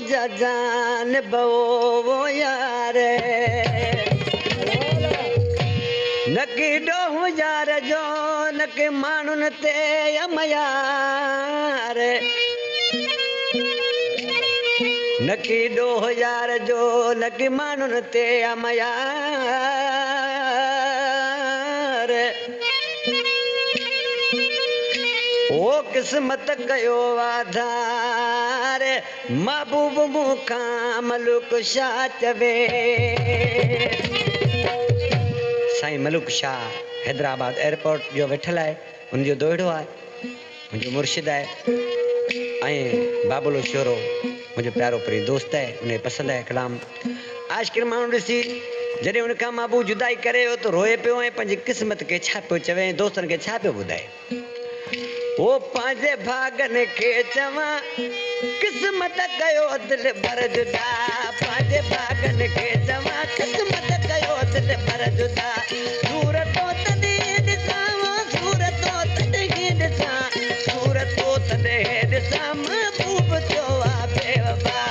जान बो यार नकी डो यार जो नकी मानुन ते अमयार नकी 2000 जो नकी मानुन ते अमयार ओ किस्मत कयो आधार महबूब मुखा मलुक शाह चवे साईं मलुक शाह हैदराबाद एयरपोर्ट जो वेठल है उन जो दोड़ो है मुझे मुर्शिद है बाबुलो शोरो मुझे प्यारो परी दोस्त है उन्हें पसंद है कलाम आशिक माण्हू ॾिसी जॾहिं उनखां महबूब जुदाई करे हो तो रोए पियो ऐं पंहिंजी क़िस्मत खे छा पियो चवे दोस्तनि खे छा पियो ॿुधाए ओ पंहिंजे भागनि खे चवां क़िस्मत कयो दिल भर जुदा पंहिंजे भागनि खे चवां क़िस्मत कयो दिल भर जुदा सूरतो तॾहिं ॾिसां सूरतो तॾहिं ॾिसां सूरतो तॾहिं ॾिसां महबूब जो आहे बेवफा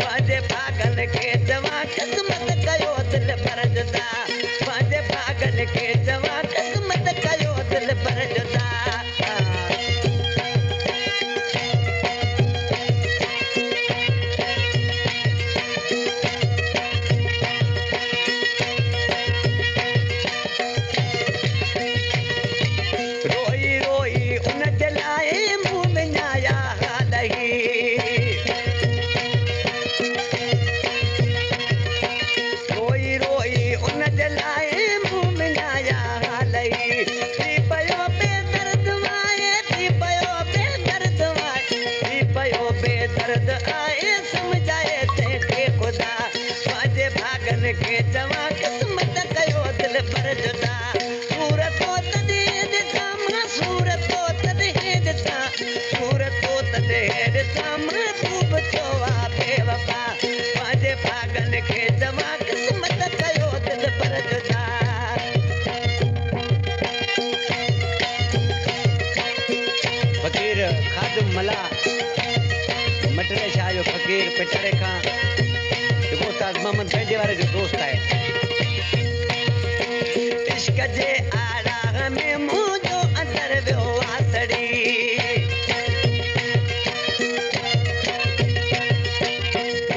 पंहिंजे भागनि खे चवां क़िस्मत कयो दिल भर जुदा पंहिंजे भागनि खे चवां क़िस्मत कयो दिल भर जुदा के चवां क़िस्मत कयो दिल भर जुदा सूरतो तॾहिं ॾिसां सूरतो तॾहिं ॾिसां सूरतो तॾहिं ॾिसां महबूब जो आहे बेवफा पंहिंजे भागनि खे चवां क़िस्मत कयो दिल भर जुदा फ़कीर खादिम मला मटरे शाह जो फ़कीर पिटरे खां उस्ताद मोहम्मद बेंजे वाले जो दोस्त है इश्क जे आड़ा में मुझो अंदर वियो आसड़ी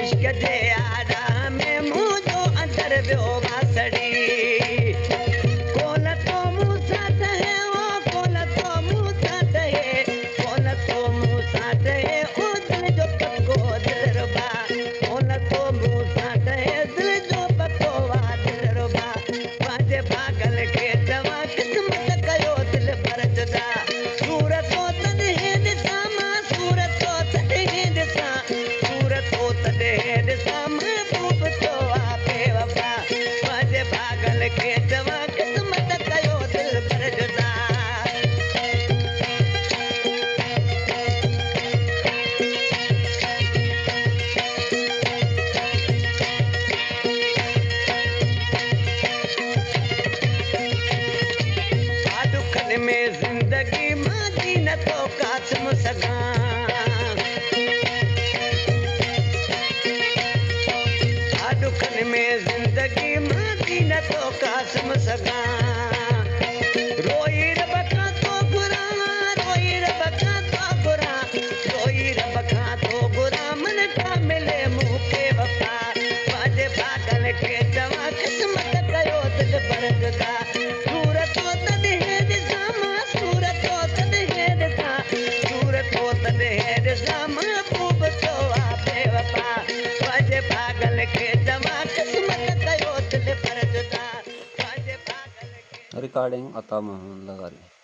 इश्क जे आड़ा में मुझो अंदर वियो आसड़ी कोन तो मुँह साथ है वो कोन तो मुँह साथ है कोन तो मुँह साथ है ओ दिल जो पक्को दिल रुबा कोन तो मुँह में जिंदगी मादी न तो कासम सगा दुखन में जिंदगी मादी न तो कासम सगा रोई रब खां तो गुरा रोई रब खां तो गुरा रोई रब खां तो गुरा मन का मिले मुँह पे वफा पंहिंजे भागनि खे चवां क़िस्मत कयो दिल भर जुदा सूरतो तॾहिं महबूब जो आहे बेवफा पंहिंजे भागनि खे चवां क़िस्मत कयो दिल भर जुदा पंहिंजे भागनि खे रिकॉर्डिंग अता मोहम्मद लगारी।